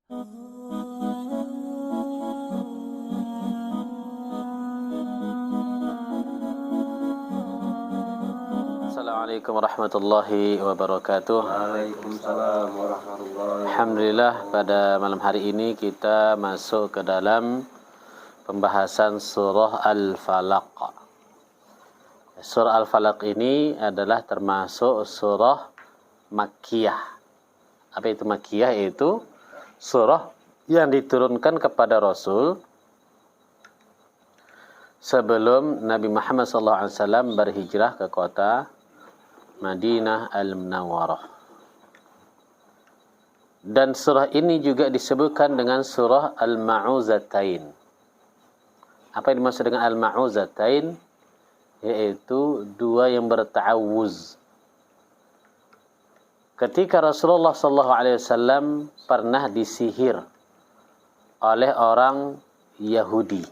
Assalamualaikum warahmatullahi wabarakatuh. Waalaikumsalam warahmatullahi wabarakatuh. Alhamdulillah, pada malam hari ini kita masuk ke dalam pembahasan surah Al-Falaq. Surah Al-Falaq ini adalah termasuk surah Makkiyah. Apa itu Makkiyah? Itu surah yang diturunkan kepada Rasul sebelum Nabi Muhammad SAW berhijrah ke kota Madinah Al-Munawwarah. Dan surah ini juga disebutkan dengan surah Al-Ma'uzatain. Apa yang dimaksud dengan Al-Ma'uzatain? Yaitu dua yang berta'awuz. Ketika Rasulullah SAW pernah disihir oleh orang Yahudi.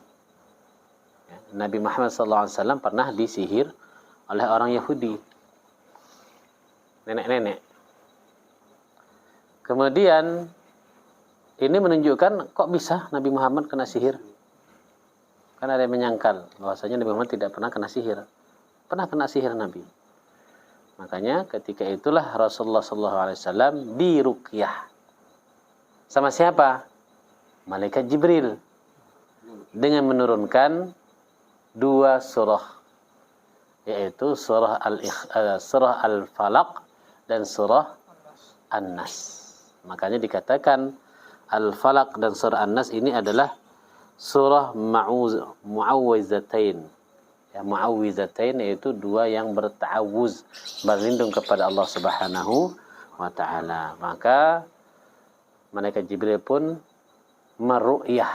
Nabi Muhammad SAW pernah disihir oleh orang Yahudi. Nenek-nenek. Kemudian ini menunjukkan kok bisa Nabi Muhammad kena sihir. Kan ada yang menyangkal bahwasanya Nabi Muhammad tidak pernah kena sihir. Pernah kena sihir Nabi. Makanya ketika itulah Rasulullah SAW diruqyah. Sama siapa? Malaikat Jibril. Dengan menurunkan dua surah. Yaitu surah Al-Falaq dan surah An-Nas. Makanya dikatakan Al-Falaq dan surah An-Nas ini adalah surah Mu'awwizatain. Ya, Mu'awwizatain yaitu dua yang berta'awuz, berlindung kepada Allah Subhanahu wa taala. Maka malaikat Jibril pun meru'yah.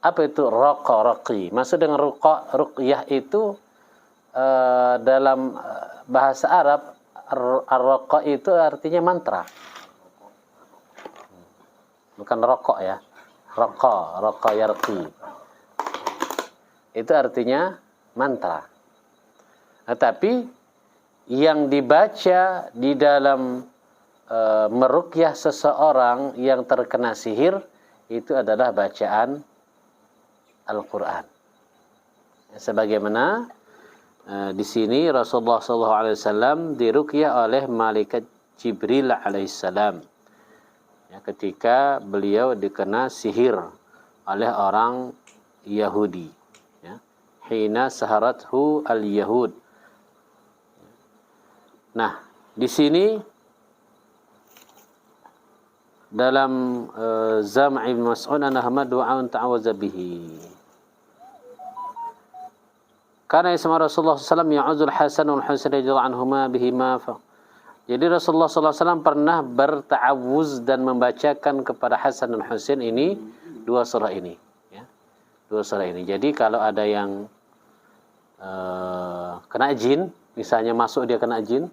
Apa itu raqa-raqi? Maksud dengan ruqyah itu dalam bahasa Arab, ar-raqa itu artinya mantra. Bukan rokok ya. Raqa yarqi. Itu artinya mantra. Tetapi yang dibaca di dalam meruqyah seseorang yang terkena sihir itu adalah bacaan Al-Quran. Sebagaimana di sini Rasulullah SAW diruqyah oleh malaikat Jibril alaihissalam. Ya, ketika beliau dikena sihir oleh orang Yahudi. Ya. Hina saharathu al-Yahud. Nah, di sini dalam Zam' ibn Mas'ud anahma du'aun ta'awaza bihi. Karena isma Rasulullah SAW ya'uzul Hasan wal Husain radhiyallahu anhuma bihima. Jadi Rasulullah SAW pernah berta'awuz dan membacakan kepada Hasan dan Husain ini dua surah ini. Ya. Dua surah ini. Jadi kalau ada yang kena jin, misalnya masuk dia kena jin,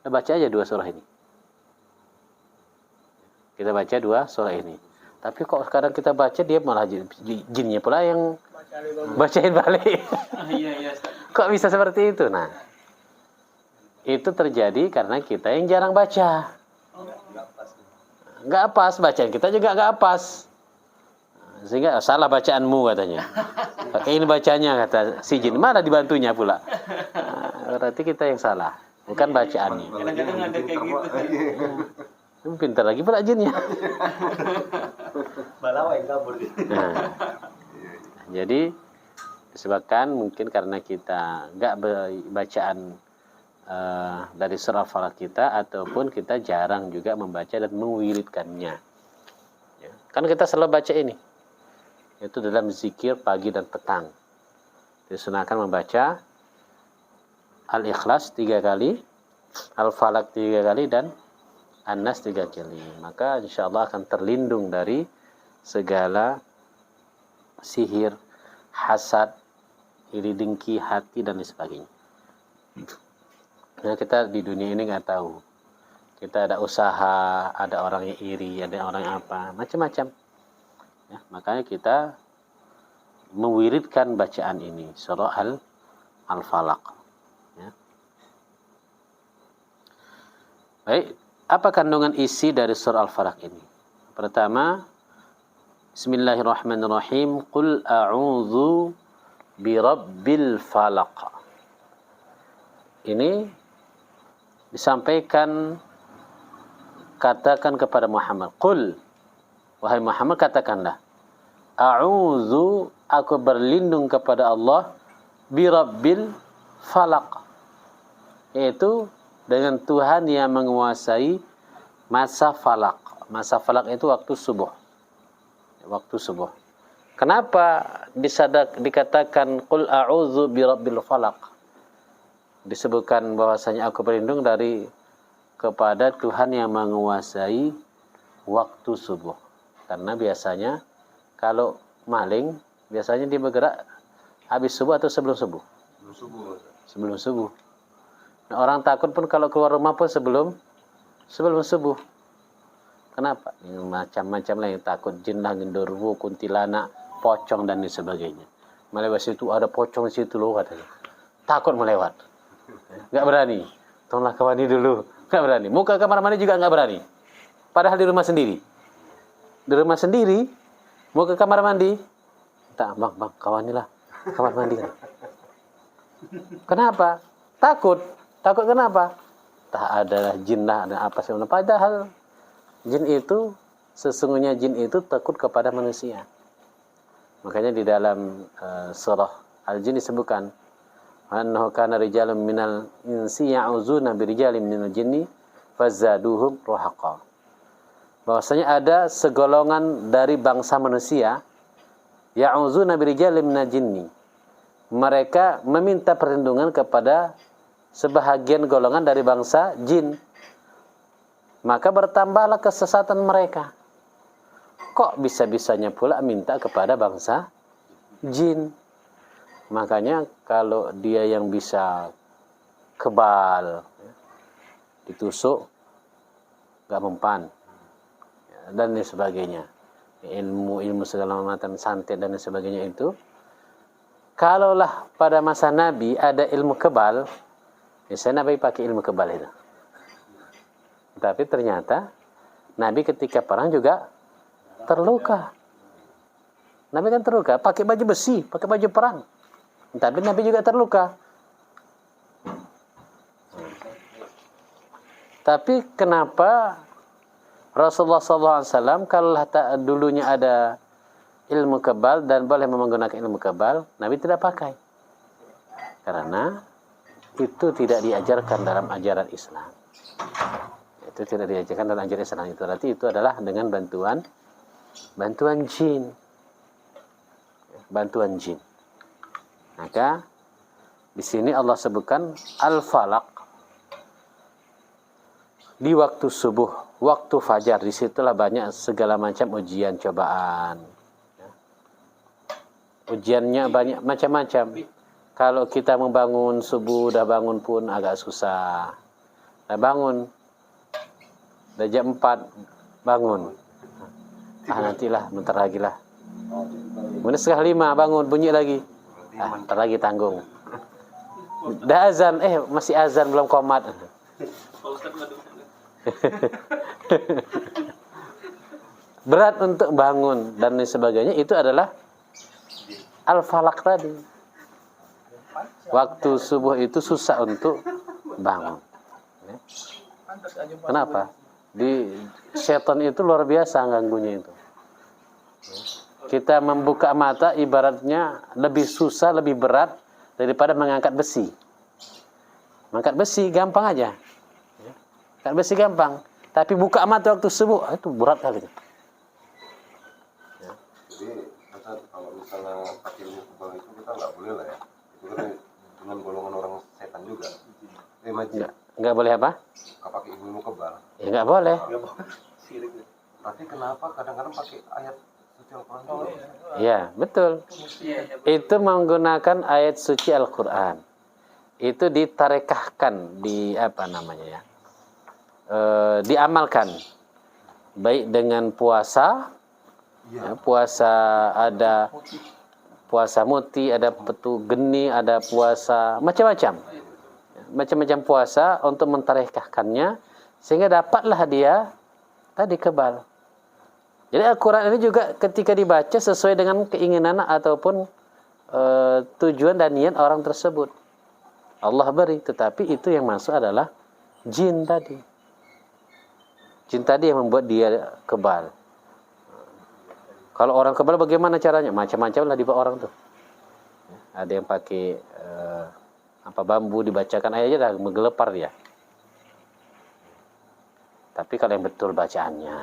kita baca aja dua surah ini. Kita baca dua surah ini. Tapi kok sekarang kita baca dia malah jinnya pula yang bacain balik. Kok bisa seperti itu? Nah, itu terjadi karena kita yang jarang baca. Nggak pas bacaan kita juga nggak pas. Sehingga salah bacaanmu katanya. Pakai ini bacanya kata si jin. Mana dibantunya pula? Nah, berarti kita yang salah, bukan bacaannya. Kadang-kadang ada kayak gitu. Pintar lagi pula jinnya. Balawa yang kabur. Nah, jadi disebabkan mungkin karena kita nggak bacaan dari surah Al-Falaq kita, ataupun kita jarang juga membaca dan mewiridkannya. Ya. Kan kita selalu baca ini, itu dalam zikir pagi dan petang. Disunahkan membaca Al-Ikhlas 3 kali, Al-Falaq 3 kali, dan An-Nas 3 kali. Maka insya Allah akan terlindung dari segala sihir, hasad, iri dengki hati, dan sebagainya. Nah, kita di dunia ini nggak tahu. Kita ada usaha, ada orang yang iri, ada orang yang apa, macam-macam. Ya, makanya kita mewiridkan bacaan ini, surah Al-Falaq. Ya. Baik, apa kandungan isi dari surah Al-Falaq ini? Pertama, Bismillahirrahmanirrahim. Qul a'udzu birabbil falaq. Ini disampaikan, katakan kepada Muhammad. Qul, wahai Muhammad, katakanlah. A'udzu, aku berlindung kepada Allah, birabbil falaq. Yaitu dengan Tuhan yang menguasai masa falak. Masa falak itu waktu subuh. Waktu subuh. Kenapa dikatakan qul a'udzu birabbil falaq? Disebutkan bahwasanya aku berlindung kepada Tuhan yang menguasai waktu subuh. Karena biasanya kalau maling biasanya dia bergerak habis subuh atau sebelum subuh? Sebelum subuh. Nah, orang takut pun kalau keluar rumah pun sebelum subuh. Kenapa? Macam-macam lah yang takut, jin lah, genderuwo, kuntilanak, pocong dan sebagainya. Melewat situ ada pocong di situ loh katanya. Takut melewat. Enggak berani. Tolonglah ke mandi dulu. Enggak berani. Mau ke kamar mandi juga enggak berani. Padahal di rumah sendiri. Di rumah sendiri mau ke kamar mandi. Tak, bang, kawanilah kamar mandi. Kenapa? Takut. Takut kenapa? Tak adalah jin lah, ada apa sih. Padahal jin itu, sesungguhnya jin itu takut kepada manusia. Makanya di dalam surah Al-Jin disebutkan, annahu kana rijalun minal insi ya'uzuna birijalin minal jinni fazaduhum rahaqa. Bahwasanya ada segolongan dari bangsa manusia ya'uzuna birijalin minal jinni. Mereka meminta perlindungan kepada sebahagian golongan dari bangsa jin. Maka bertambahlah kesesatan mereka. Kok bisa-bisanya pula minta kepada bangsa jin? Makanya kalau dia yang bisa kebal, ditusuk, gak mempan, dan lain sebagainya. Ilmu segala macam santet dan lain sebagainya itu. Kalaulah pada masa Nabi ada ilmu kebal, misalnya Nabi pakai ilmu kebal itu. Tapi ternyata Nabi ketika perang juga terluka. Nabi kan terluka, pakai baju besi, pakai baju perang. Tapi Nabi juga terluka. Tapi kenapa Rasulullah SAW kalau dulunya ada ilmu kebal dan boleh menggunakan ilmu kebal, Nabi tidak pakai? Karena itu tidak diajarkan dalam ajaran Islam. Itu tidak diajarkan dalam ajaran Islam. Itu berarti itu adalah dengan bantuan jin. Bantuan jin. Maka di sini Allah sebutkan al-falaq di waktu subuh, waktu fajar. Disitulah banyak segala macam ujian, cobaan. Ujiannya banyak macam-macam. Kalau kita membangun subuh, dah bangun pun agak susah. Dah bangun, dah jam 4 bangun. Nantilah, bentar lagi lah. Kemudian 4:30 bangun, bunyi lagi. Bentar lagi tanggung. Dah azan, masih azan belum qomat. Berat untuk bangun dan sebagainya, itu adalah al-falaq tadi. Waktu subuh itu susah untuk bangun. Kenapa? Setan itu luar biasa ganggunya itu. Kita membuka mata ibaratnya lebih susah, lebih berat daripada mengangkat besi. Mengangkat besi gampang aja. Angkat besi gampang. Tapi buka mata waktu subuh, itu berat kali. Jadi kalau misalnya pakai ilmu kebal itu kita nggak boleh lah ya. Itu kan dengan golongan orang setan juga. Nggak boleh apa? Nggak pakai ilmu kebal. Ya nggak boleh. Tapi kenapa kadang-kadang pakai ayat suci Al-Quran juga? Ya, betul. Itu menggunakan ayat suci Al-Quran. Itu ditarekahkan, diamalkan. Baik dengan puasa, puasa ada puasa muti, ada petu geni, ada puasa macam-macam. Macam-macam puasa untuk mentarekahkannya sehingga dapatlah dia tadi kebal. Jadi Al-Quran ini juga ketika dibaca sesuai dengan keinginan ataupun tujuan dan niat orang tersebut. Allah beri, tetapi itu yang masuk adalah jin tadi. Jin tadi yang membuat dia kebal. Kalau orang kebal bagaimana caranya? Macam-macam lah dibawa orang tuh. Ada yang pakai bambu, dibacakan ayatnya dah menggelepar dia. Tapi kalau yang betul bacaannya,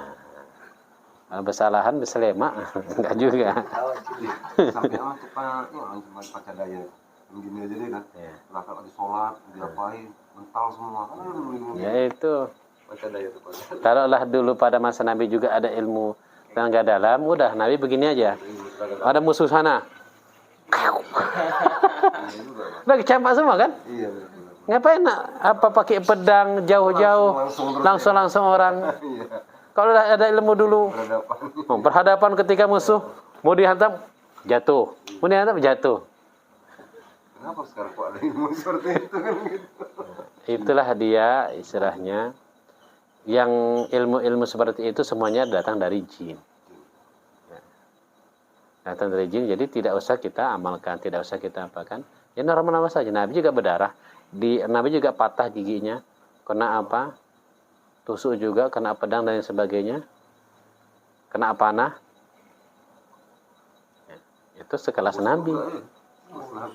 kesalahan berselema enggak juga. Sampai baca daya begini aja deh kan. Kalau lagi sholat, diapain, mental semua. Ya itu. Baca daya itu. Taruhlah dulu pada masa Nabi juga ada ilmu tenaga dalam, udah Nabi begini aja. Ada musuh sana. Udah kecampak semua kan? Iya. Ngapain pakai pedang jauh-jauh langsung orang. Kalau ada ilmu dulu, berhadapan ketika musuh mau dihantam jatuh, mau dihantam jatuh. Kenapa sekarang kok ada ilmu seperti itu kan gitu? Itulah dia istilahnya, yang ilmu-ilmu seperti itu semuanya datang dari jin. Datang dari jin, jadi tidak usah kita amalkan, tidak usah kita apakan. Ya normal-normal saja. Nabi juga berdarah, Nabi juga patah giginya, kena apa? Tusuk juga, kena pedang dan sebagainya, kena panah. Itu sekelas Nabi. Nah,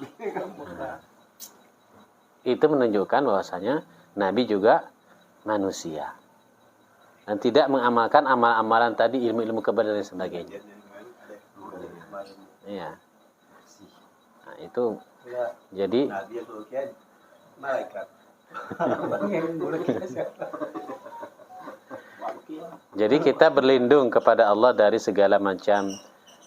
itu menunjukkan bahwasanya Nabi juga manusia dan tidak mengamalkan amal-amalan tadi, ilmu-ilmu kebenaran dan sebagainya. Iya. Nah, itu jadi jadi kita berlindung kepada Allah dari segala macam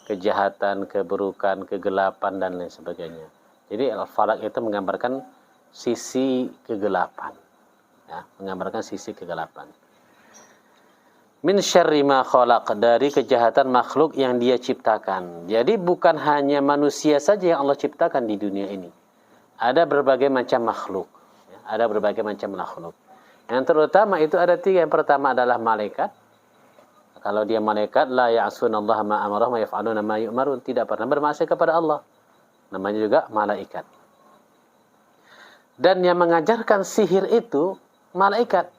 kejahatan, keburukan, kegelapan dan lain sebagainya. Jadi Al-Falaq itu menggambarkan sisi kegelapan. Ya, menggambarkan sisi kegelapan. Min syarri ma khalaq, dari kejahatan makhluk yang dia ciptakan. Jadi bukan hanya manusia saja yang Allah ciptakan di dunia ini. Ada berbagai macam makhluk. Ada berbagai macam makhluk. Yang terutama itu ada 3. Yang pertama adalah malaikat. Kalau dia malaikat, la ya'sunallaha ma amarahum wa yaf'aluna ma yu'marun, tidak pernah bermaksiat kepada Allah. Namanya juga malaikat. Dan yang mengajarkan sihir itu malaikat.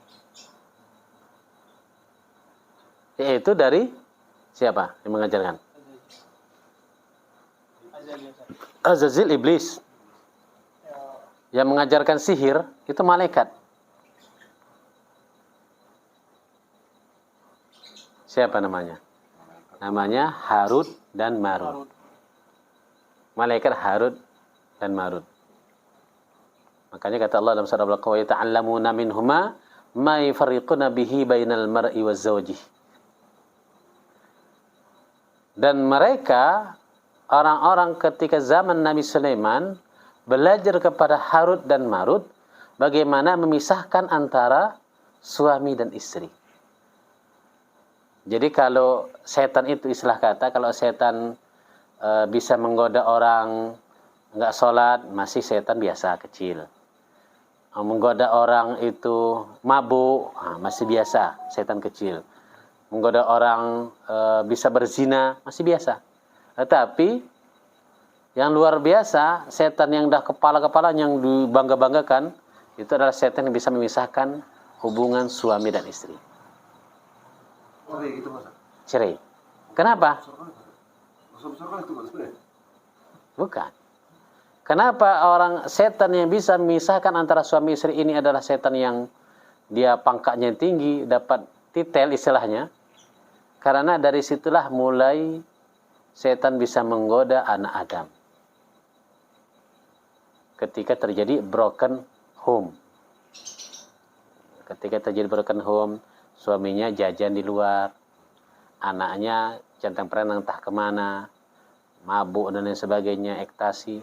Yaitu dari siapa yang mengajarkan? Azazil, iblis. Yang mengajarkan sihir itu malaikat. Siapa namanya? Namanya Harut dan Marut. Malaikat Harut dan Marut. Makanya kata Allah dalam surah Al-Baqarah, wa ta'allamuna minhuma ma yufarriquna bihi bainal mar'i waz zawjih. Dan mereka orang-orang ketika zaman Nabi Sulaiman belajar kepada Harut dan Marut bagaimana memisahkan antara suami dan istri. Jadi kalau setan itu istilah kata, kalau setan bisa menggoda orang enggak sholat, masih setan biasa kecil. Menggoda orang itu mabuk, masih biasa setan kecil. Menggoda orang bisa berzina, masih biasa. Tetapi yang luar biasa, setan yang dah kepala-kepala yang dibangga-banggakan, itu adalah setan yang bisa memisahkan hubungan suami dan istri. Cerai. Kenapa? Bukan. Kenapa orang setan yang bisa memisahkan antara suami istri ini adalah setan yang dia pangkatnya tinggi, dapat titel istilahnya? Karena dari situlah mulai setan bisa menggoda anak Adam. Ketika terjadi broken home. Ketika terjadi broken home, suaminya jajan di luar, anaknya centang perenang entah kemana, mabuk dan lain sebagainya, ekstasi.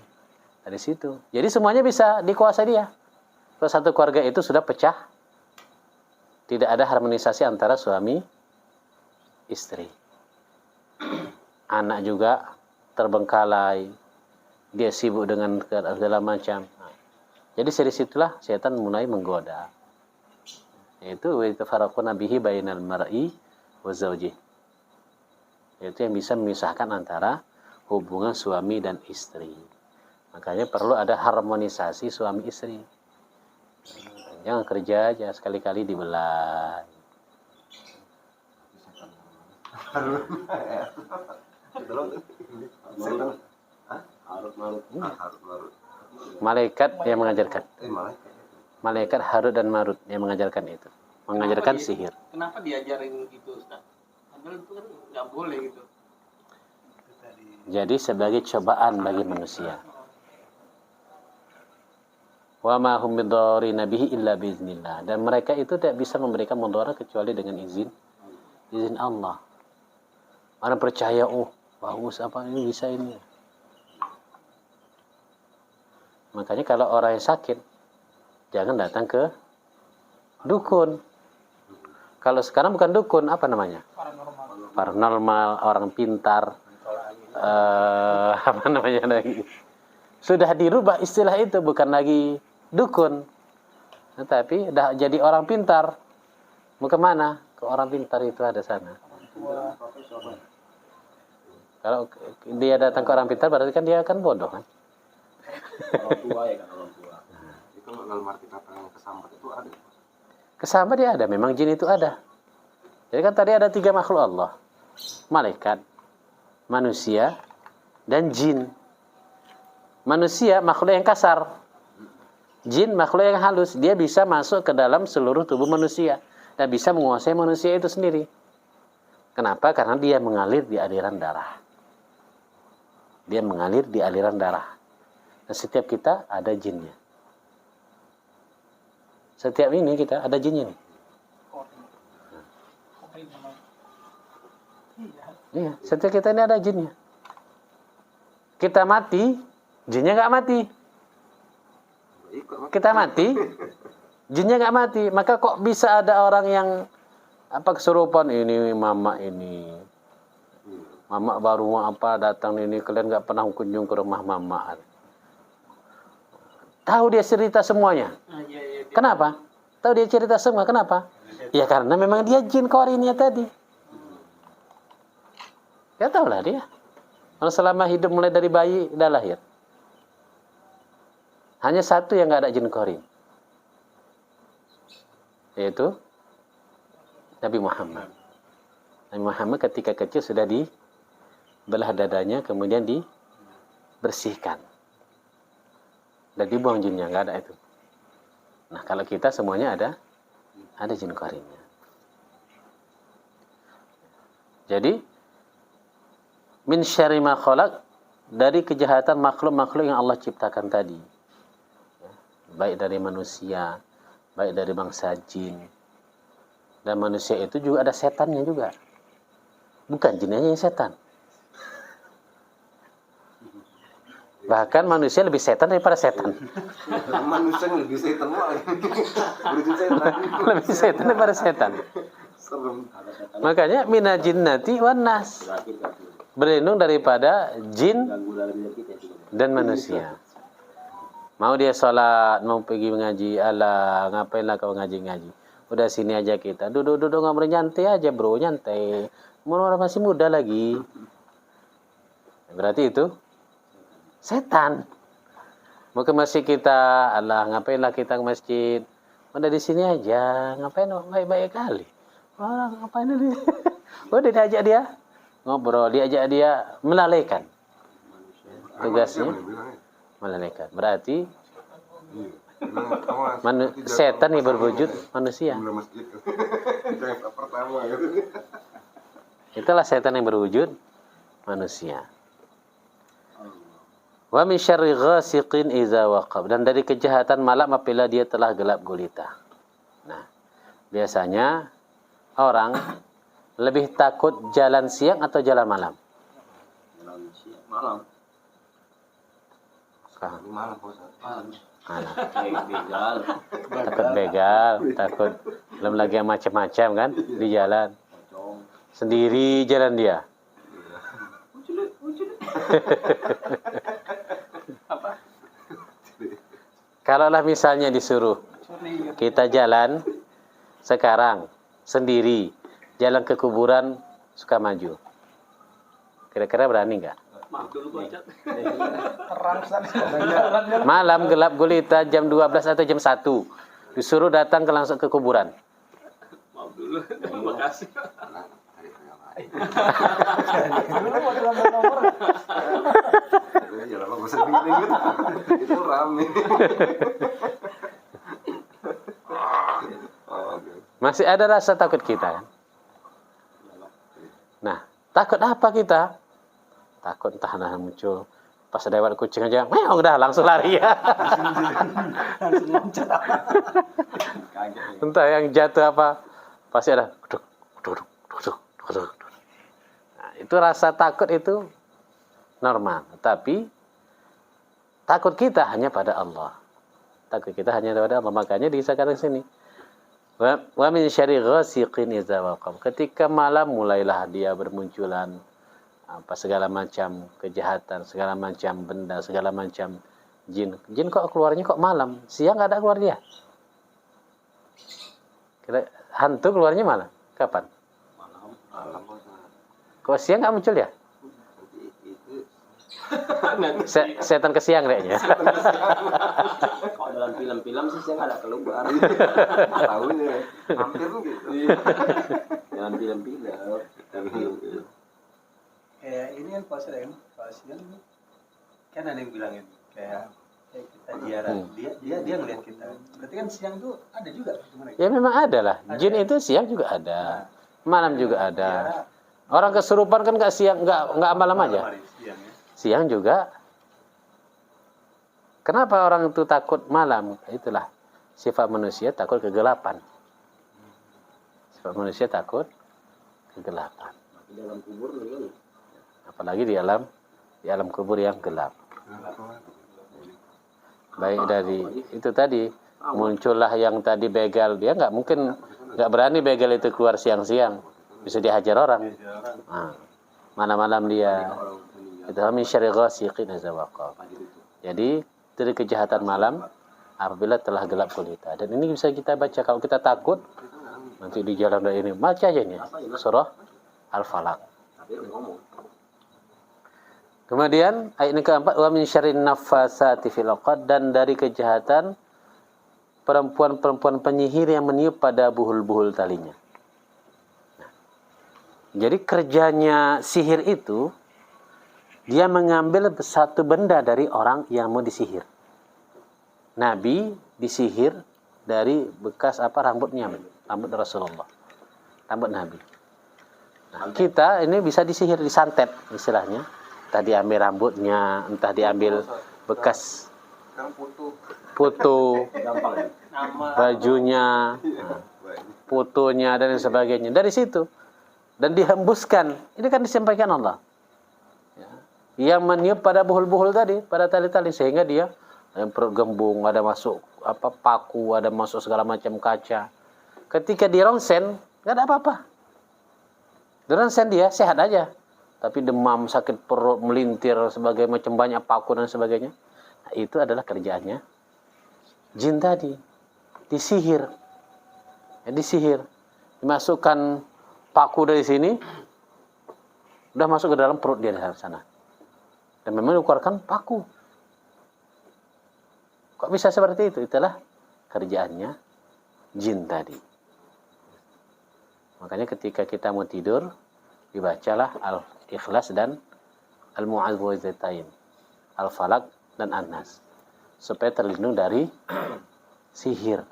Dari situ. Jadi semuanya bisa dikuasai dia. Kalau satu keluarga itu sudah pecah, tidak ada harmonisasi antara suami istri. Anak juga terbengkalai, dia sibuk dengan segala macam. Jadi dari situlah setan mulai menggoda. Yaitu wa tafarraquna bihi bainal mar'i wa zawjih. Yaitu yang bisa memisahkan antara hubungan suami dan istri. Makanya perlu ada harmonisasi suami istri. Jangan kerja aja sekali-kali dibelah. Malaikat yang mengajarkan. Malaikat Harut dan Marut yang mengajarkan itu. Mengajarkan sihir. Kenapa diajarin gitu, Ustaz? Padahal itu kan nggak boleh gitu. Jadi sebagai cobaan bagi manusia. Wa ma hum bidarrina bihi illa biiznillah. Dan mereka itu tidak bisa memberikan mudarat kecuali dengan izin Allah. Orang percaya, oh bagus apa ini bisa ini. Makanya kalau orang yang sakit, jangan datang ke dukun. Kalau sekarang bukan dukun, apa namanya? Paranormal, orang pintar. Apa namanya lagi? Sudah dirubah istilah itu, bukan lagi dukun. Tetapi dah jadi orang pintar. Mau kemana? Ke orang pintar itu ada sana. Kalau dia datang ke orang pintar, berarti kan dia akan bodoh kan? Orang tua ya kan, orang tua. Itu dalam arti kata yang kesambat itu ada. Kesambat dia ada, memang jin itu ada. Jadi kan tadi ada 3 makhluk Allah. Malaikat, manusia, dan jin. Manusia makhluk yang kasar. Jin makhluk yang halus. Dia bisa masuk ke dalam seluruh tubuh manusia. Dan bisa menguasai manusia itu sendiri. Kenapa? Karena dia mengalir di aliran darah. Dia mengalir di aliran darah. Dan setiap kita ada jinnya. Setiap ini kita ada jinnya nih. Iya, setiap kita ini ada jinnya. Kita mati, jinnya nggak mati. Kita mati, jinnya nggak mati. Maka kok bisa ada orang yang kesurupan ini, mama baru apa datang ini, kalian nggak pernah kunjung ke rumah mama. Tahu dia cerita semuanya. Kenapa? Tahu dia cerita semua. Kenapa? Ya karena memang dia jin korinnya tadi. Ya tahu lah dia. Kalau selama hidup mulai dari bayi udah lahir. Hanya satu yang nggak ada jin korin, yaitu Nabi Muhammad. Nabi Muhammad ketika kecil sudah dibelah dadanya, kemudian dibersihkan. Dan dibuang jinnya, nggak ada itu. Nah kalau kita semuanya ada jin korinnya. Jadi min syarri ma khalaq, dari kejahatan makhluk-makhluk yang Allah ciptakan tadi. Baik dari manusia, baik dari bangsa jin. Dan manusia itu juga ada setannya juga. Bukan jinnya yang setan. Bahkan manusia lebih setan daripada setan. Manusia lebih setan lagi. Lebih setan daripada setan. Makanya mina jinnati wan nas. Berlindung daripada jin dan manusia. Mau dia sholat, mau pergi mengaji, alah ngapainlah kau ngaji-ngaji. Udah sini aja kita, duduk-duduk ngobrol nyantai aja bro, nyantai. Orang masih muda lagi. Berarti itu setan. Mau ke masjid kita, alah ngapainlah kita ke masjid. Udah di sini aja, ngapain baik-baik kali. Orang ngapain ini? Udah diajak dia ngobrol, diajak dia melalaikan. Tugasnya melalaikan. Berarti setan yang berwujud manusia. Itulah setan yang berwujud manusia. Wa min syarri ghasiqin idza waqab, dan dari kejahatan malam apabila dia telah gelap gulita. Nah, biasanya orang lebih takut jalan siang atau jalan malam? Malam. Malam. Takut begal, takut belum lagi yang macam-macam kan di jalan. Sendiri jalan dia. Kalaulah misalnya disuruh kita jalan sekarang sendiri, jalan ke kuburan Sukamaju. Kira-kira berani nggak? Maaf dulu Pak Ustaz. Terang sekali. Malam gelap gulita jam 12 atau jam 1. Disuruh datang langsung ke kuburan. Maaf dulu. Terima kasih. Nah, hari kiamat. Dulu mau nomor. Ya lama gue sering gitu. Itu rame. Oke. Masih ada rasa takut kita kan? Nah, takut apa kita? Takut entah muncul pas ada lewat kucing aja, meong dah langsung lari ya. Langsung loncat. Entah yang jatuh apa, pasti ada duduk, duduk, duduk, duduk, duduk. Nah, itu rasa takut itu normal, tapi takut kita hanya pada Allah. Takut kita hanya pada Allah. Makanya disakatakan di sini. Wa min syarri ghasiqin idza waqab. Ketika malam mulailah dia bermunculan apa segala macam kejahatan, segala macam benda, segala macam jin. Jin kok keluarnya kok malam? Siang enggak ada keluar dia. Kira hantu keluarnya malam. Kapan? Malam. Kok siang enggak muncul ya? Setan ke siang kayaknya. Kalau dalam film-film sih saya nggak ada keluar. Tahu nih. Hampir gitu. Dalam film-film. Kayak ini kan pas siang kan ada yang bilangin kayak kita ziarah dia ngeliat kita. Berarti kan siang tuh ada juga gimana? Ya memang ada lah. Jin itu siang juga ada. Malam juga ada. Orang kesurupan kan enggak siang, enggak malam aja. Siang juga. Kenapa orang itu takut malam? Itulah sifat manusia takut kegelapan. Sifat manusia takut kegelapan. Di dalam kubur nih. Apalagi di alam kubur yang gelap. Baik dari itu tadi muncullah yang tadi begal, dia nggak mungkin nggak berani begal itu keluar siang-siang, bisa dihajar orang. Nah, malam-malam dia itu min syarri ghasiqin idza waqab. Jadi dari kejahatan malam apabila telah gelap gulita. Dan ini bisa kita baca kalau kita takut nanti di jalan ini baca aja nih surah Al-Falaq. Kemudian ayat yang keempat wa min syarrin naffasati fil 'uqad, dan dari kejahatan perempuan-perempuan penyihir yang meniup pada buhul-buhul talinya. Nah, jadi kerjanya sihir itu dia mengambil satu benda dari orang yang mau disihir. Nabi disihir dari bekas rambutnya, rambut Rasulullah, rambut Nabi. Nah, kita ini bisa disihir, disantet istilahnya. Entah diambil rambutnya, entah diambil bekas Sekarang foto, bajunya, fotonya dan sebagainya dari situ, dan dihembuskan. Ini kan disampaikan Allah. Yang meniup pada buhul-buhul tadi, pada tali-tali, sehingga dia yang perut gembung, ada masuk paku, ada masuk segala macam kaca. Ketika di ronsen, nggak ada apa-apa. Di ronsen dia sehat aja. Tapi demam, sakit perut, melintir, sebagai macam banyak paku dan sebagainya. Nah, itu adalah kerjaannya jin tadi. Disihir. Ya, disihir. Dimasukkan paku dari sini, udah masuk ke dalam perut dia di sana. Dan memang dikeluarkan paku. Kok bisa seperti itu? Itulah kerjaannya jin tadi. Makanya ketika kita mau tidur, dibacalah Al-Ikhlas dan Al-Mu'awwidzatain, Al-Falaq dan An-Nas, supaya terlindung dari sihir.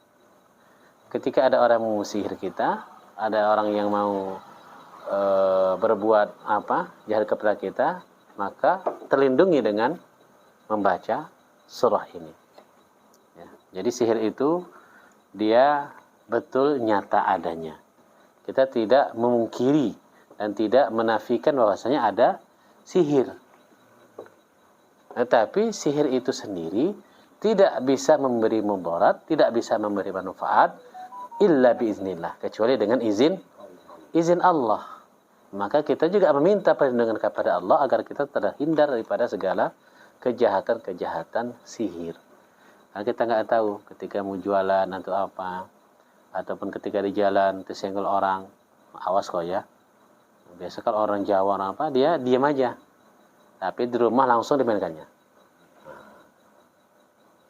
Ketika ada orang mau sihir kita, ada orang yang mau berbuat jahat kepada kita, maka terlindungi dengan membaca surah ini. Ya. Jadi sihir itu dia betul nyata adanya. Kita tidak memungkiri dan tidak menafikan bahwasanya ada sihir. Tetapi sihir itu sendiri tidak bisa memberi mudarat, tidak bisa memberi manfaat illa biiznillah, kecuali dengan izin Allah. Maka kita juga meminta perlindungan kepada Allah agar kita terhindar daripada segala kejahatan-kejahatan sihir. Karena kita nggak tahu ketika mau jualan atau apa, ataupun ketika di jalan tersenggol orang, awas kok ya. Biasa kalau orang Jawa orang apa, dia diam aja. Tapi di rumah langsung dimainkannya.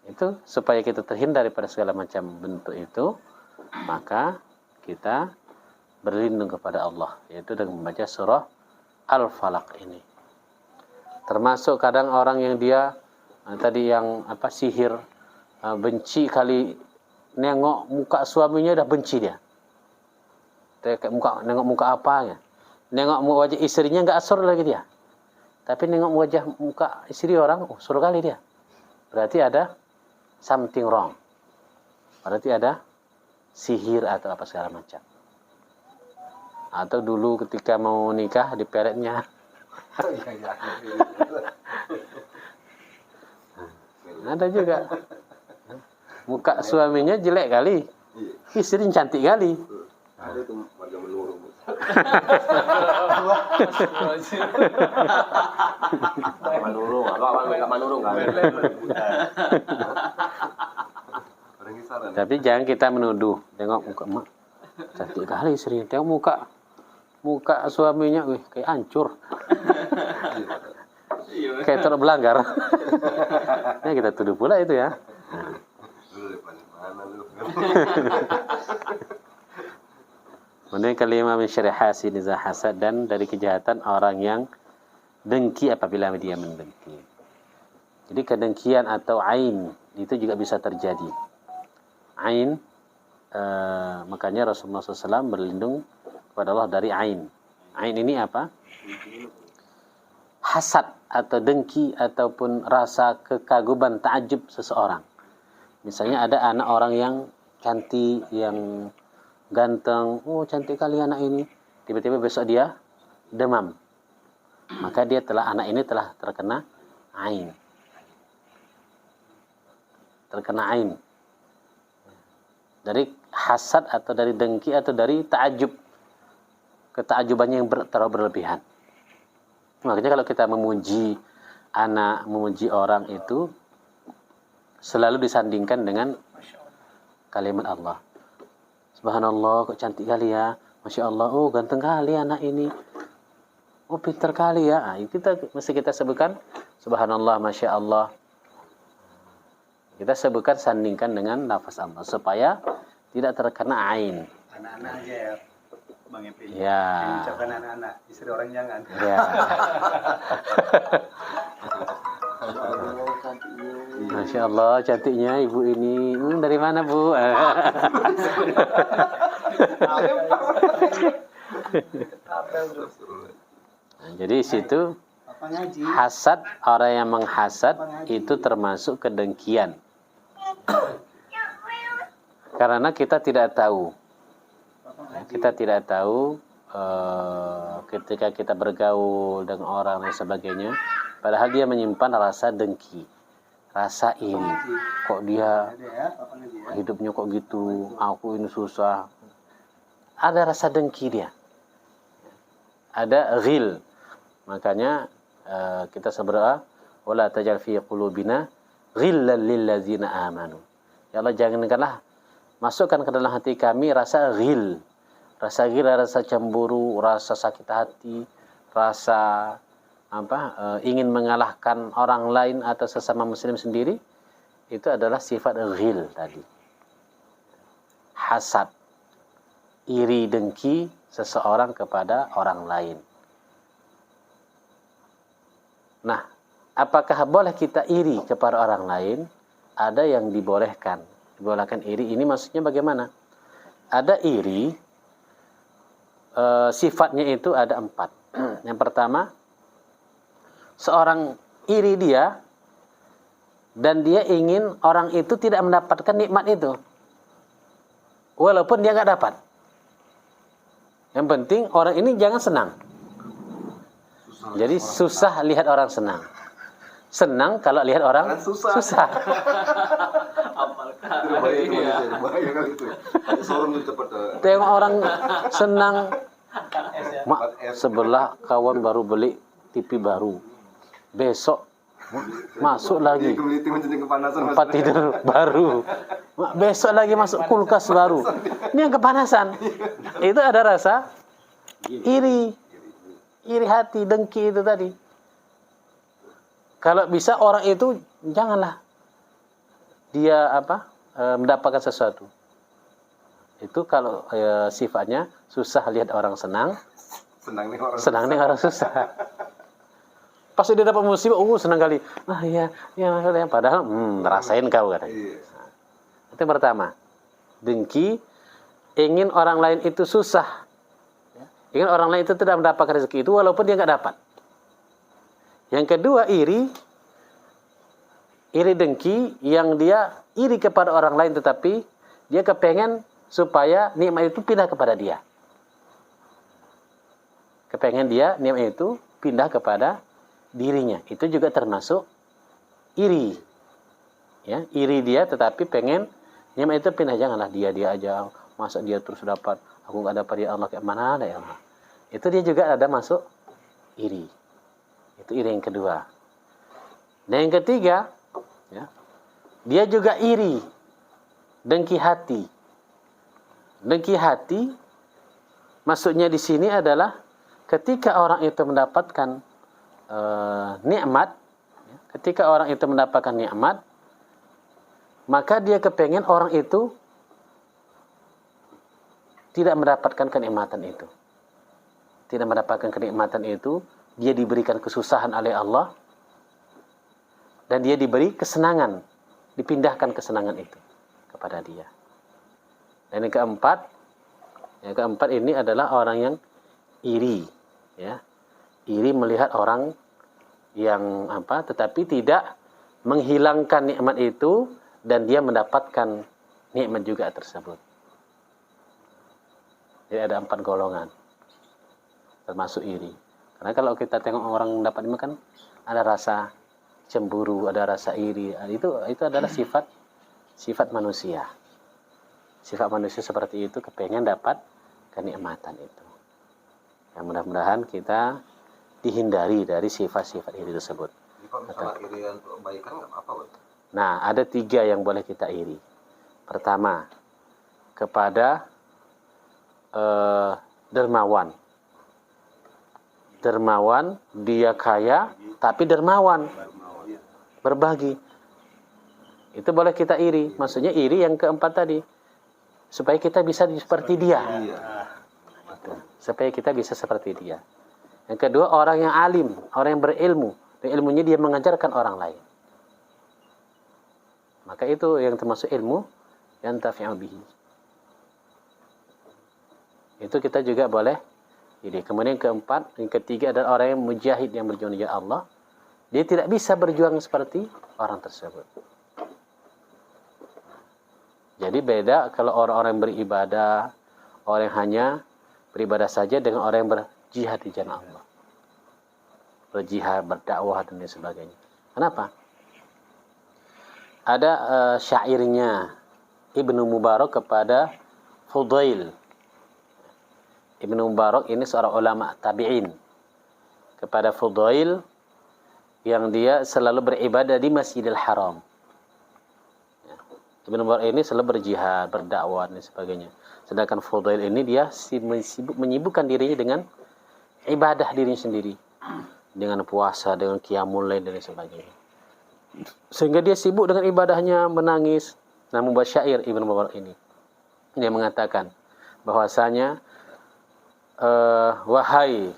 Itu supaya kita terhindar daripada segala macam bentuk itu, maka kita berlindung kepada Allah, yaitu dengan membaca surah Al-Falaq ini. Termasuk kadang orang yang dia tadi yang apa sihir, benci kali nengok muka suaminya dah benci dia. Nengok muka apanya? Nengok wajah istrinya enggak asur lagi dia. Tapi nengok wajah muka istri orang, suruh kali dia. Berarti ada something wrong. Berarti ada sihir atau apa segala macam. Atau dulu ketika mau nikah diperetnya. Ada juga. Muka suaminya jelek kali. Istri cantik kali. Ada tuh warga menurung. Manurung, apa manurung kan? Tapi jangan kita menuduh. Tengok muka mak cantik kali istri. Tengok muka suaminya, kayak hancur. Kayak terbelanggar. Nah, kita tuduh pula itu ya. Kemudian kelima min syarri hasidin idza hasad, dan dari kejahatan orang yang dengki apabila dia mendengki. Jadi kedengkian atau ain itu juga bisa terjadi. Ain, makanya Rasulullah SAW berlindung kepada Allah dari ain. Ain ini apa? Hasad atau dengki ataupun rasa kekaguman, takjub seseorang. Misalnya ada anak orang yang cantik, yang ganteng, cantik kali anak ini. Tiba-tiba besok dia demam. Maka anak ini telah terkena ain. Terkena ain. Dari hasad atau dari dengki atau dari ta'ajub. Ketakjubannya yang terlalu berlebihan. Makanya kalau kita memuji anak, memuji orang itu selalu disandingkan dengan kalimat Allah. Subhanallah, kok cantik kali ya. Masya Allah, ganteng kali anak ini. Pintar kali ya. Mesti kita sebutkan Subhanallah, Masya Allah. Kita sebutkan, sandingkan dengan lafaz Allah supaya tidak terkena ain. Anak-anak aja ya, Bang Epin. Ya. Diucapkan anak-anak, istri orang jangan. Ya. Masya Allah, cantiknya ibu ini. Dari mana, Bu? Jadi situ hasad, orang yang menghasad itu termasuk kedengkian. Karena kita tidak tahu. Kita tidak tahu ketika kita bergaul dengan orang dan sebagainya, padahal dia menyimpan rasa dengki, rasa iri. Kok dia hidupnya kok gitu, aku ini susah. Ada rasa dengki dia. Ada ghil. Makanya kita berdoa, wala tajal fi qulubina ghillan lil ladzina amanu. Ya Allah, jangankanlah masukkan ke dalam hati kami rasa ghil. Rasa ghil, rasa cemburu, rasa sakit hati, rasa ingin mengalahkan orang lain atau sesama muslim sendiri. Itu adalah sifat ghil tadi. Hasad, iri dengki seseorang kepada orang lain. Nah, apakah boleh kita iri kepada orang lain? Ada yang dibolehkan. Dibolehkan iri ini maksudnya bagaimana? Ada iri, sifatnya itu ada 4. Yang pertama, seorang iri dia dan dia ingin orang itu tidak mendapatkan nikmat itu, walaupun dia nggak dapat. Yang penting orang ini jangan senang. Jadi susah lihat orang senang. Senang kalau lihat orang susah. Tengok orang senang. Sebelah kawan baru beli TV baru. Besok masuk lagi tempat tidur baru. Besok lagi masuk kulkas baru. Ini yang kepanasan. Itu ada rasa iri. iri hati, dengki itu tadi. Kalau bisa orang itu janganlah dia mendapatkan sesuatu. Itu kalau sifatnya susah lihat orang senang, senang nih orang susah. Pas dia dapat musibah, senang kali. Nah ya, padahal rasain kau katanya. Nah, itu yang pertama. Dengki, ingin orang lain itu susah. Ingin orang lain itu tidak mendapatkan rezeki itu walaupun dia nggak dapat. Yang kedua, iri dengki yang dia iri kepada orang lain tetapi dia kepengen supaya nikmat itu pindah kepada dia. Kepengen dia nikmat itu pindah kepada dirinya. Itu juga termasuk iri. Ya, iri dia tetapi pengen nikmat itu pindah, janganlah dia aja. Masa dia terus dapat, aku nggak dapat, ya Allah, kayak mana ada ya Allah. Itu dia juga ada masuk iri. Itu iri yang kedua. Dan yang ketiga, ya, dia juga iri, dengki hati. Dengki hati, maksudnya di sini adalah ketika orang itu mendapatkan nikmat, ketika orang itu mendapatkan nikmat, maka dia kepengen orang itu tidak mendapatkan kenikmatan itu. Tidak mendapatkan kenikmatan itu, dia diberikan kesusahan oleh Allah, dan dia diberi kesenangan, dipindahkan kesenangan itu kepada dia. Dan yang keempat ini adalah orang yang iri, ya. Iri melihat orang yang tetapi tidak menghilangkan nikmat itu dan dia mendapatkan nikmat juga tersebut. Jadi ada 4 golongan termasuk iri. Karena kalau kita tengok orang dapat nikmat kan ada rasa cemburu, ada rasa iri. Itu adalah sifat manusia. Sifat manusia seperti itu, kepengen dapat kenikmatan itu. Yang mudah-mudahan kita dihindari dari sifat-sifat iri tersebut. Jadi kalau misalnya iri untuk kebaikan nggak apa-apa, Bang? Nah, ada 3 yang boleh kita iri. Pertama, kepada dermawan. Dermawan, dia kaya, tapi dermawan. Berbagi. Itu boleh kita iri. Maksudnya iri yang keempat tadi. Supaya kita bisa seperti dia. Supaya kita bisa seperti dia. Yang kedua, orang yang alim, orang yang berilmu. Dan ilmunya dia mengajarkan orang lain. Maka itu yang termasuk ilmu yang tafi'u bihi. Itu kita juga boleh. Jadi kemudian yang ketiga adalah orang yang mujahid, yang berjuang di jalan Allah. Dia tidak bisa berjuang seperti orang tersebut. Jadi beda kalau orang-orang yang beribadah, orang yang hanya beribadah saja dengan orang yang berjihad di jalan Allah. Berjihad, berdakwah dan lain sebagainya. Kenapa? Ada syairnya Ibnu Mubarak kepada Fudail. Ibnu Mubarak ini seorang ulama tabi'in. Kepada Fudail yang dia selalu beribadah di Masjidil Haram. Ibnu Mubarak ini selalu berjihad, berdakwah dan sebagainya. Sedangkan Fudail ini dia menyibukkan dirinya dengan ibadah dirinya sendiri. Dengan puasa, dengan qiyamul lail dan sebagainya. Sehingga dia sibuk dengan ibadahnya, menangis. Nah, membuat syair Ibnu Mubarak ini. Dia mengatakan bahwasanya wahai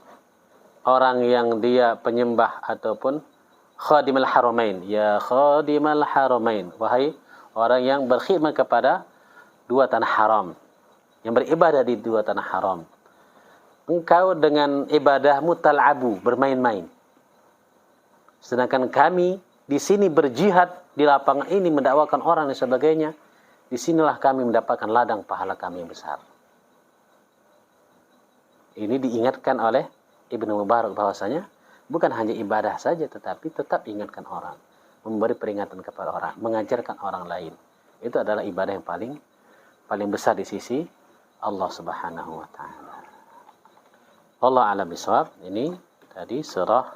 orang yang dia penyembah ataupun khadimul haramain, ya khadimul haramain, wahai orang yang berkhidmat kepada 2 tanah haram, yang beribadah di 2 tanah haram. Engkau dengan ibadahmu tal'abu, bermain-main. Sedangkan kami di sini berjihad di lapangan ini, mendakwakan orang dan sebagainya. Disinilah kami mendapatkan ladang pahala kami yang besar. Ini diingatkan oleh Ibnu Mubarak bahwasanya bukan hanya ibadah saja, tetapi tetap ingatkan orang, memberi peringatan kepada orang, mengajarkan orang lain. Itu adalah ibadah yang paling besar di sisi Allah Subhanahu wa taala. Allah a'lam bishawab. Ini tadi surah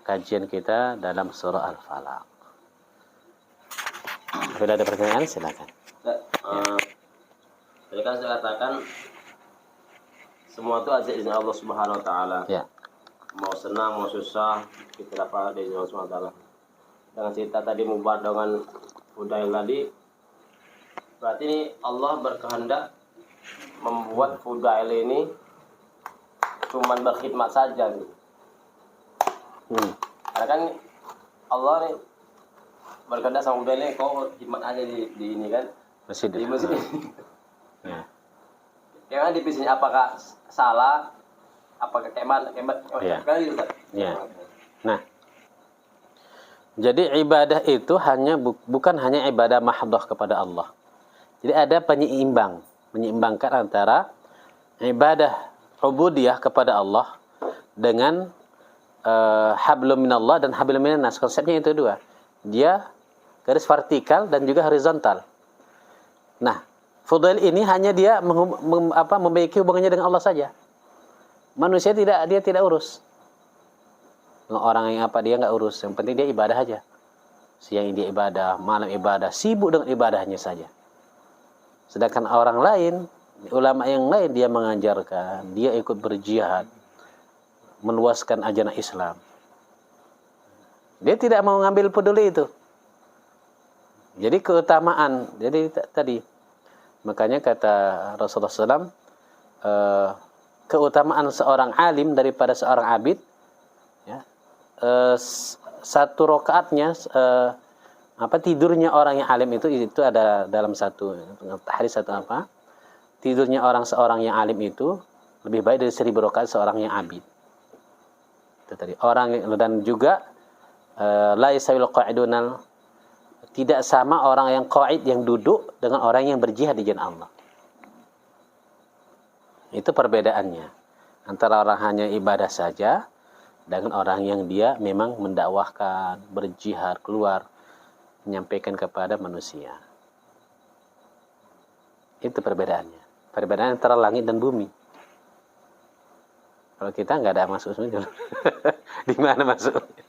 kajian kita dalam surah Al-Falaq. Bila ada pertanyaan silakan. Tadi kan saya katakan semua itu aja izin Allah Subhanahu wa taala. Ya. mau senang mau susah kita dapat dari Allah SWT. Dengan cerita tadi Mubad dengan Fudail tadi, berarti ini Allah berkehendak membuat Fudail ini cuman berkhidmat saja gitu. Karena kan Allah nih berkehendak sama Fudail ini kau khidmat aja di ini kan Masjid. di masjid. Ya. Ya kan dipisahnya apakah salah, apakah kemat Iya. kan gitu kan? Ya. Nah, jadi ibadah itu bukan hanya ibadah mahdhah kepada Allah. Jadi ada menyeimbangkan antara ibadah ubudiyah kepada Allah dengan hablum minallah dan hablum minannas. Konsepnya itu dua. Dia garis vertikal dan juga horizontal. Nah, Fudail ini hanya dia memiliki hubungannya dengan Allah saja. Manusia dia tidak urus. Orang yang dia nggak urus. Yang penting dia ibadah aja. Siang dia ibadah, malam ibadah, sibuk dengan ibadahnya saja. Sedangkan orang lain, ulama yang lain dia mengajarkan, dia ikut berjihad, meluaskan ajaran Islam. Dia tidak mau ngambil peduli itu. Jadi keutamaan, jadi tadi makanya kata Rasulullah SAW, keutamaan seorang alim daripada seorang abid, ya, satu rakaatnya tidurnya orang yang alim itu ada dalam satu hadis tidurnya seorang yang alim itu lebih baik dari 1000 rakaat seorang yang abid. Itu tadi dan juga la yasawil qa'idunal, tidak sama orang yang qa'id yang duduk dengan orang yang berjihad di jalan Allah. Itu perbedaannya antara orang hanya ibadah saja dengan orang yang dia memang mendakwahkan, berjihad, keluar menyampaikan kepada manusia. Itu perbedaannya. Perbedaan antara langit dan bumi. Kalau kita nggak ada masuk sini, di mana masuknya?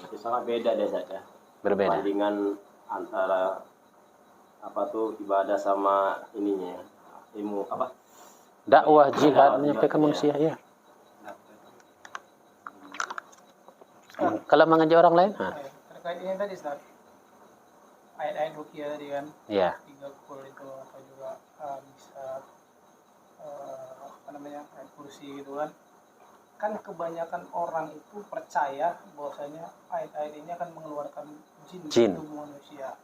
Itu sangat beda deh saja. Berbeda. Perbandingan antara ibadah sama ininya, ilmu Dakwah, jihad, menyampaikan manusia, ya. Kalau mengajak orang lain, terkait ini tadi Ustaz, ayat-ayat ruqyah tadi kan, ya. 3 kul itu atau juga bisa ayat kursi gitu kan kebanyakan orang itu percaya bahwasanya ayat-ayat ini akan mengeluarkan jin dari tubuh manusia.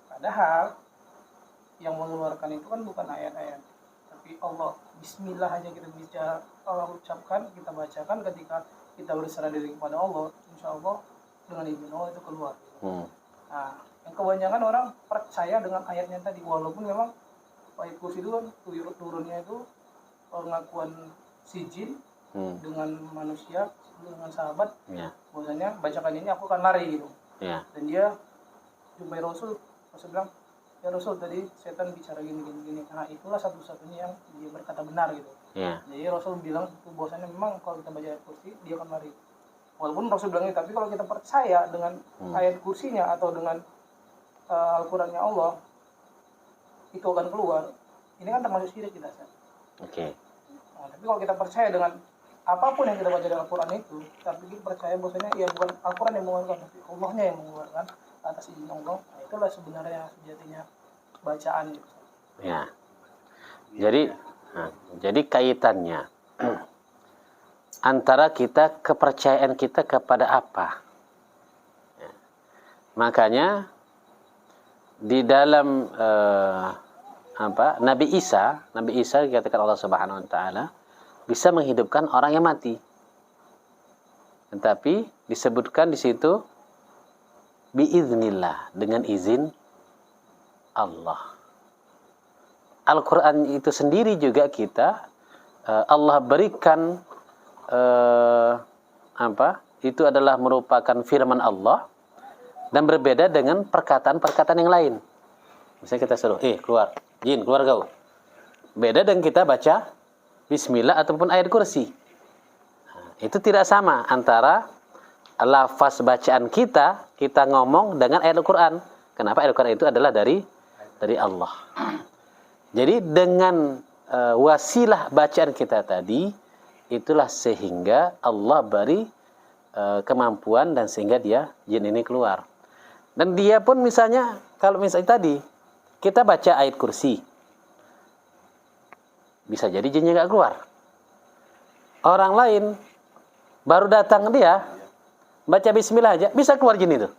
Padahal yang mengeluarkan itu kan bukan ayat-ayat, tapi Allah. Bismillah aja kita bicara, Allah ucapkan, kita bacakan, ketika kita berserah diri kepada Allah, insya Allah dengan izin Allah itu keluar. Nah, yang kebanyakan orang percaya dengan ayatnya tadi, walaupun memang ayat kursi itu kan turunnya itu pengakuan si jin dengan manusia, dengan sahabat, bahwasanya bacakan ini aku akan lari gitu. Dan dia jumpai Rasul bilang, ya Rasul tadi setan bicara gini. Karena itulah satu-satunya yang dia berkata benar gitu. Jadi Rasul bilang bahwasanya memang kalau kita baca ayat kursi dia akan lari. Walaupun Rasul bilang itu, tapi kalau kita percaya dengan ayat kursinya atau dengan Al-Qur'annya Allah, itu akan keluar. Ini kan termasuk syirik kita. Nah, tapi kalau kita percaya dengan apapun yang kita baca dalam Al-Quran itu, tapi kita percaya bahwasanya ya bukan Al-Quran yang mengeluarkan, tapi Allahnya yang mengeluarkan atas izin Allah. Nah, itulah sebenarnya sejatinya bacaan itu. Ya. Jadi kaitannya antara kepercayaan kita kepada apa. Ya. Makanya di dalam Nabi Isa dikatakan Allah Subhanahu wa taala bisa menghidupkan orang yang mati. Tetapi disebutkan di situ biiznillah, dengan izin Allah. Al-Qur'an itu sendiri juga kita Allah berikan itu adalah merupakan firman Allah dan berbeda dengan perkataan-perkataan yang lain. Misalnya kita suruh, keluar, jin, keluar kau. Beda dengan kita baca bismillah ataupun ayat kursi. Itu tidak sama antara lafaz bacaan kita ngomong dengan ayat Al-Quran. Kenapa? Ayat Al-Quran itu adalah dari Allah. Jadi dengan wasilah bacaan kita tadi, itulah sehingga Allah beri kemampuan dan sehingga jin ini keluar. Dan dia pun misalnya, kalau misalnya tadi kita baca ayat kursi, bisa jadi jinnya nggak keluar. Orang lain baru datang dia baca bismillah aja bisa keluar jin itu.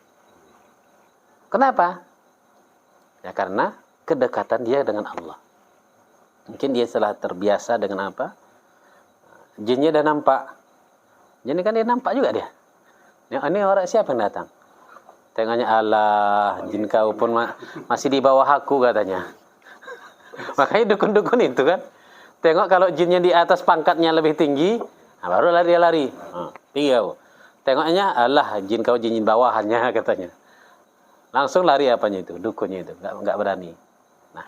Kenapa? Ya karena kedekatan dia dengan Allah. Mungkin dia telah terbiasa dengan apa? Jinnya dah nampak. Jadi kan dia nampak juga dia. Ini orang siapa yang datang? Tengoknya, Allah, jin kau pun masih di bawah aku katanya. Makanya dukun-dukun itu kan. Tengok kalau jinnya di atas pangkatnya lebih tinggi, nah baru dia lari. Tinggi kau. Tengoknya, Allah, jin kau jin bawahannya katanya. Langsung lari apanya itu, dukunnya itu, nggak berani. Nah,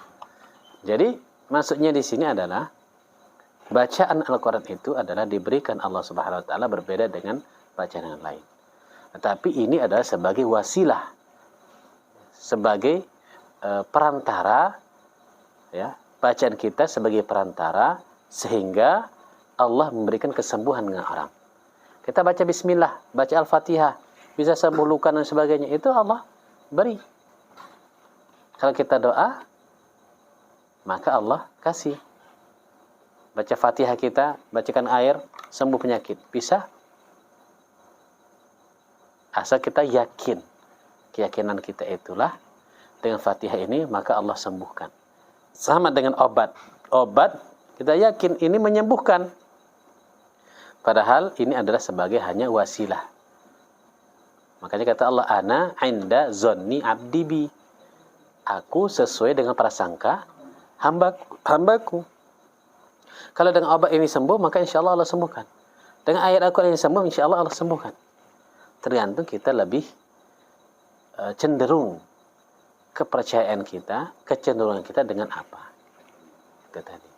jadi maksudnya di sini adalah bacaan Al-Quran itu adalah diberikan Allah Subhanahu Wa Taala berbeda dengan bacaan yang lain. Tetapi ini adalah sebagai wasilah, sebagai perantara, ya, bacaan kita sebagai perantara sehingga Allah memberikan kesembuhan dengan orang. Kita baca Bismillah, baca Al-Fatihah, bisa sembuh luka dan sebagainya, itu Allah beri. Kalau kita doa, maka Allah kasih. Baca Fatihah kita, bacakan air, sembuh penyakit, bisa. Asal kita yakin, keyakinan kita itulah dengan Fatihah ini maka Allah sembuhkan. Sama dengan obat. Obat kita yakin ini menyembuhkan. Padahal ini adalah sebagai hanya wasilah. Makanya kata Allah, ana inda zonni abdi bi. Aku sesuai dengan prasangka hambaku. Kalau dengan obat ini sembuh, maka insya Allah Allah sembuhkan. Dengan ayat Al-Quran ini sembuh, insya Allah Allah sembuhkan. Tergantung kita lebih cenderung kepercayaan kita, kecenderungan kita dengan apa. Itu tadi.